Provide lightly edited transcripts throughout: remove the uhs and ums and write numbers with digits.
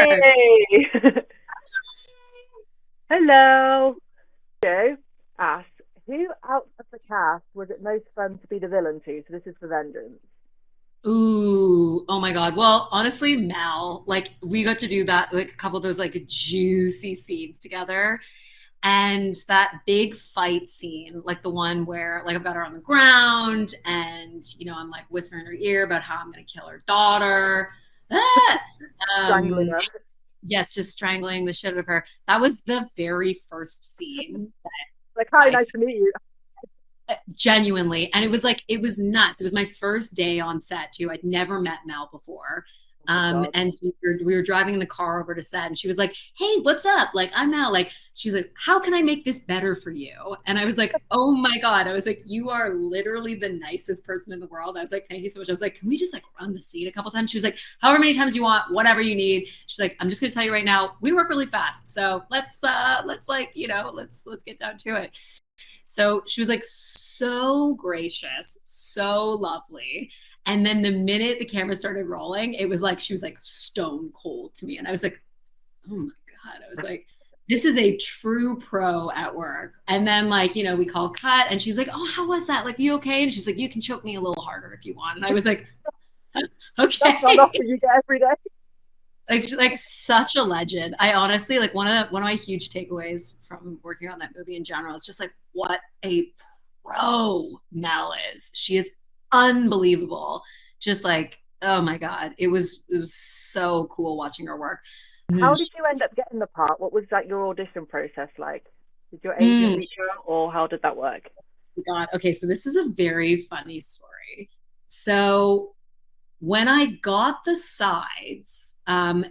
Hey! Hello. Joe asks, who out of the cast was it most fun to be the villain to? So this is for Vengeance. Ooh, oh my God. Well, honestly, Mel, like we got to do that, like a couple of those like juicy scenes together. And that big fight scene, like the one where like I've got her on the ground and I'm like whispering in her ear about how I'm gonna kill her daughter. Ah! Strangling Um, her. yes, just strangling the shit out of her. That was the very first scene Like, hi, I nice to meet you. genuinely, and it was nuts. It was my first day on set too. I'd never met Mel before. Oh my God. And so we were driving in the car over to set and she was like, hey, what's up? Like, I'm Mel. Like, she's like, how can I make this better for you? And I was like, oh my God. I was like, you are literally the nicest person in the world. I was like, thank you so much. I was like, can we just like run the scene a couple times? She was like, however many times you want, whatever you need. She's like, I'm just gonna tell you right now, we work really fast. So let's like, let's get down to it. So she was like so gracious, so lovely. And then the minute the camera started rolling, it was like she was like stone cold to me. And I was like, oh my God. I was like, this is a true pro at work. And then like, we call cut and she's like, oh, how was that? Like, you okay? And she's like, you can choke me a little harder if you want. And I was like, That's not an okay. offer you get every day. Like such a legend. I honestly like one of my huge takeaways from working on that movie in general is just like what a pro Mel is. She is unbelievable. Just like, oh my God, it was so cool watching her work. How did you end up getting the part? What was like your audition process like? Did your agent Mm, reach out or how did that work? God. Okay, so this is a very funny story. So when I got the sides,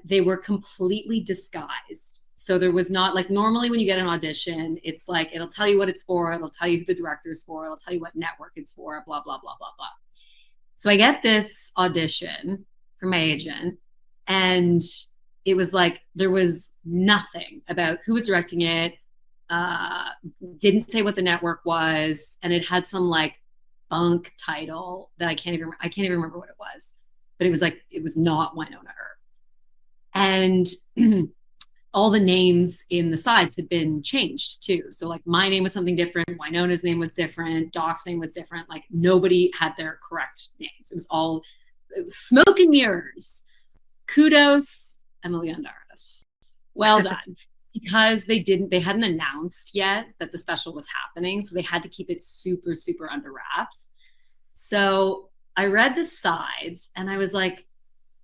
they were completely disguised. So there was not like normally when you get an audition, it's like it'll tell you what it's for, it'll tell you who the director's for, it'll tell you what network it's for, blah, blah, blah, blah, blah. So I get this audition from my agent, and it was like there was nothing about who was directing it, uh, didn't say what the network was, and it had some like bunk title that I can't even remember what it was, but it was like it was not Winona Earp, and all the names in the sides had been changed too. So like my name was something different, Winona's name was different, Doc's name was different. Like nobody had their correct names. It was smoke and mirrors. Kudos, Emily Andaris. Well done. Because they hadn't announced yet that the special was happening. So they had to keep it super, super under wraps. So I read the sides and I was like,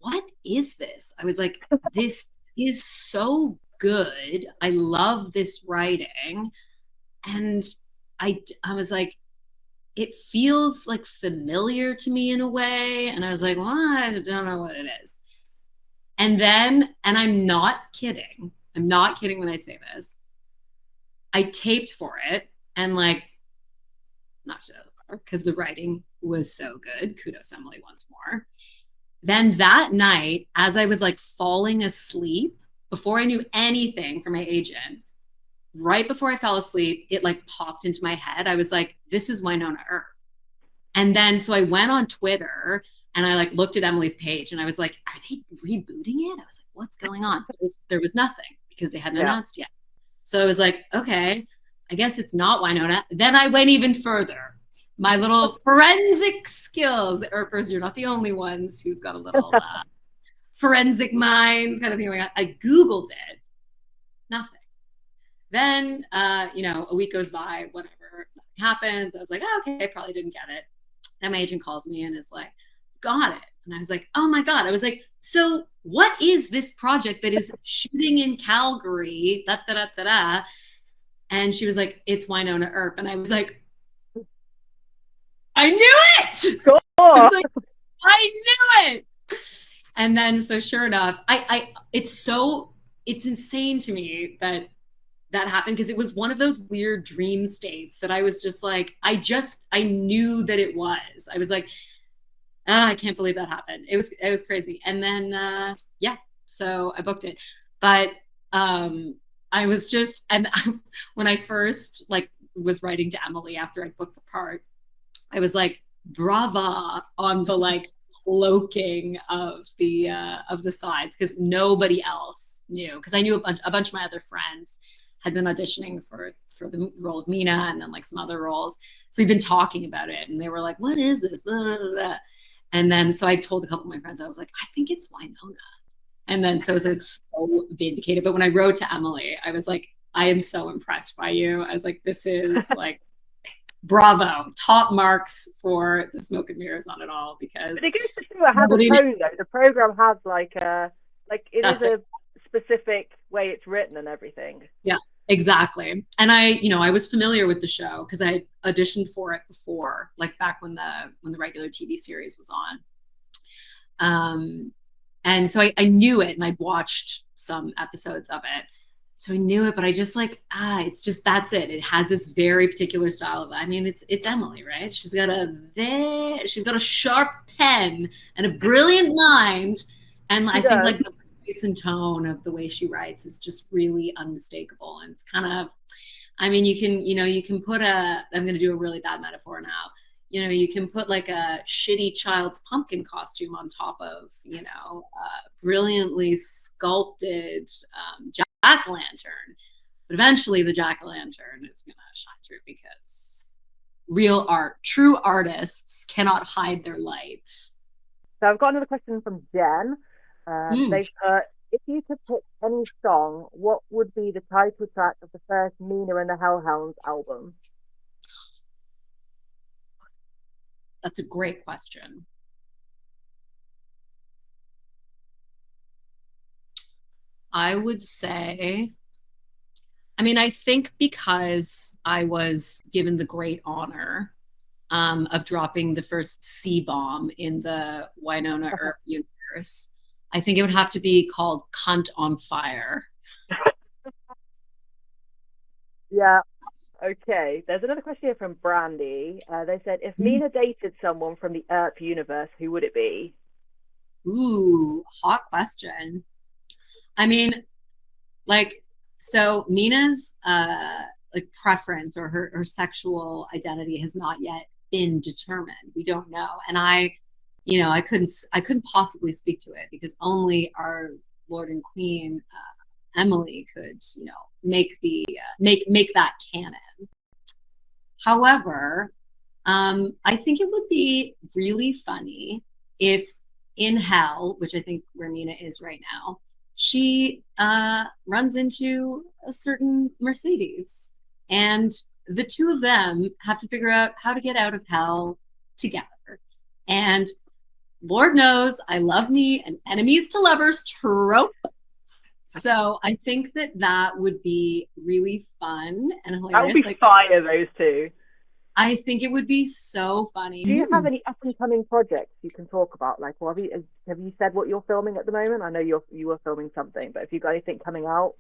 what is this? I was like, this is so good. I love this writing. And I was like, it feels like familiar to me in a way. And I was like, well, I don't know what it is. And I'm not kidding. I'm not kidding when I say this. I taped for it and like knocked it out of the park because the writing was so good. Kudos, Emily, once more. Then that night, as I was like falling asleep, before I knew anything from my agent, right before I fell asleep, it like popped into my head. I was like, this is Winona Earp. And then so I went on Twitter and I like looked at Emily's page and I was like, are they rebooting it? I was like, what's going on? There was nothing because they hadn't Yeah. announced yet. So I was like, okay, I guess it's not Winona. Then I went even further. My little forensic skills, Earpers, you're not the only ones who's got a little forensic minds kind of thing going on. I Googled it, nothing. Then, a week goes by, whatever happens. I was like, oh, okay, I probably didn't get it. Then my agent calls me and is like, got it. And I was like, oh my God. I was like, so what is this project that is shooting in Calgary? Da, da, da, da, da. And she was like, it's Winona Earp. And I was like, I knew it. Sure. I was like, I knew it. And then, so sure enough, it's insane to me that that happened because it was one of those weird dream states that I was just like, I knew that it was. I was like, I can't believe that happened. It was crazy. And then yeah, so I booked it. But I was just and when I first like was writing to Emily after I booked the part, I was like, brava on the like cloaking of the sides because nobody else knew. Because I knew a bunch of my other friends had been auditioning for the role of Mina and then like some other roles. So we've been talking about it, and they were like, "What is this?" Blah, blah, blah, blah. And then so I told a couple of my friends, I was like, "I think it's Winona." And then so I was like so vindicated. But when I wrote to Emily, I was like, "I am so impressed by you." I was like, "This is like bravo, top marks for the smoke and mirrors on it all," But because it goes to show it has a nobody. tone, though. The program has like it is That's it. a specific way it's written and everything. Yeah, exactly. And I was familiar with the show because I auditioned for it before, like back when the regular TV series was on. And so I knew it, and I'd watched some episodes of it. So I knew it, but I just like, it's just, that's it. It has this very particular style of, I mean, it's Emily, right? She's got a sharp pen and a brilliant mind. And She I think does. like the voice and tone of the way she writes is just really unmistakable. And it's kind of, I mean, you can put I'm going to do a really bad metaphor now. You can put like a shitty child's pumpkin costume on top of, a brilliantly sculpted jack o' lantern. But eventually the jack o' lantern is going to shine through because real art, true artists cannot hide their light. So I've got another question from Jen. Mm, They've put, if you could pick any song, what would be the title track of the first Mina and the Hellhounds album? that's a great question. I would say, I mean, I think because I was given the great honor of dropping the first C bomb in the Winona Earp universe, I think it would have to be called Cunt on Fire. Yeah. Okay. There's another question here from Brandy. They said, if Mina dated someone from the Earth universe, who would it be? Ooh, hot question. I mean, like, so Mina's like preference or her sexual identity has not yet been determined. We don't know. And I couldn't possibly speak to it because only our Lord and Queen Emily could, make that canon. However, I think it would be really funny if in hell, which I think where Mina is right now, she runs into a certain Mercedes, and the two of them have to figure out how to get out of hell together. And Lord knows I love me an enemies to lovers trope. So I think that would be really fun and That would hilarious. be Like, fire, those two. I think it would be so funny. Do you have any up and coming projects you can talk about? Like, well, have you said what you're filming at the moment? I know you were filming something, but have you got anything coming out?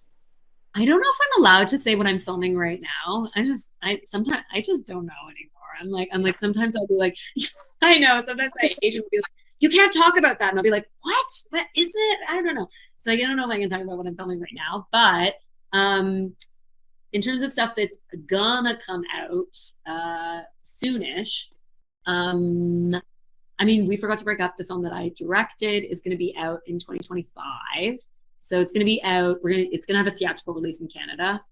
I don't know if I'm allowed to say what I'm filming right now. I sometimes I just don't know anymore. I'm like sometimes I'll be like, I know. Sometimes my agent will be like, you can't talk about that, and I'll be like, what? That isn't it? I don't know. So I don't know if I can talk about what I'm filming right now, but in terms of stuff that's gonna come out soonish, um, I mean, We Forgot to Break Up, the film that I directed, is going to be out in 2025. So it's going to be out. It's going to have a theatrical release in Canada,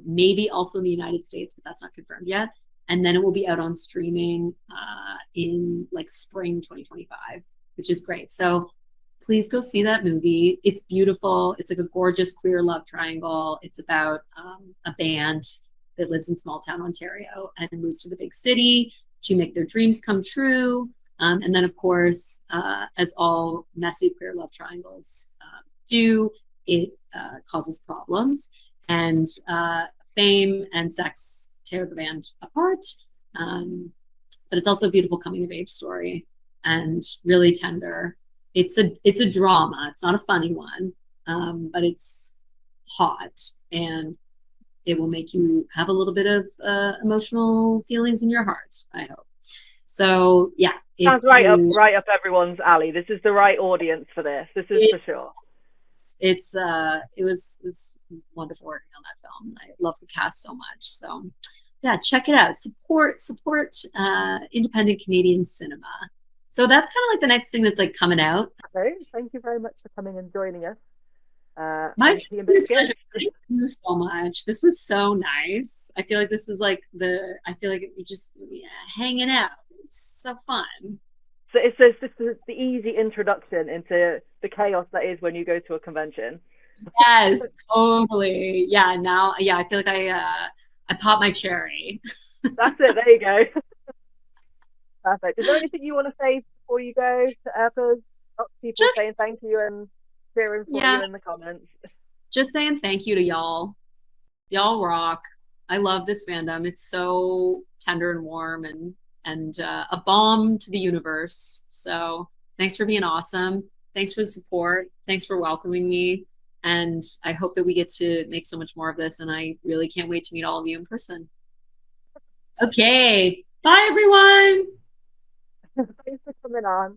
maybe also in the United States, but that's not confirmed yet. And then it will be out on streaming in like spring 2025, which is great. So please go see that movie. It's beautiful. It's like a gorgeous queer love triangle. It's about a band that lives in small town Ontario and moves to the big city to make their dreams come true. And then, of course, as all messy queer love triangles do, it causes problems. And fame and sex tear the band apart. But it's also a beautiful coming of age story and really tender. It's a drama. It's not a funny one, but it's hot and it will make you have a little bit of emotional feelings in your heart, I hope. So yeah, if Sounds right up you right up everyone's alley. This is the right audience for this. This is it, for sure. it was wonderful working on that film. I love the cast so much. So yeah, check it out. Support independent Canadian cinema. So that's kind of like the next thing that's like coming out. So thank you very much for coming and joining us My on Tea and Biscuits. pleasure. Thank you so much. This was so nice. I feel like this was like I feel like we just hanging out. It was so fun. So it's just the easy introduction into the chaos that is when you go to a convention. Yes, totally. Yeah, now, yeah, I feel like I popped my cherry. That's it. There you go. Perfect. Is there anything you want to say before you go to Earthers? Lots of people Just saying thank you and cheering for yeah, you in the comments. just saying thank you to y'all. Y'all rock. I love this fandom. It's so tender and warm and a balm to the universe. So thanks for being awesome. Thanks for the support. Thanks for welcoming me. And I hope that we get to make so much more of this. And I really can't wait to meet all of you in person. Okay. Bye, everyone. Thanks for coming on.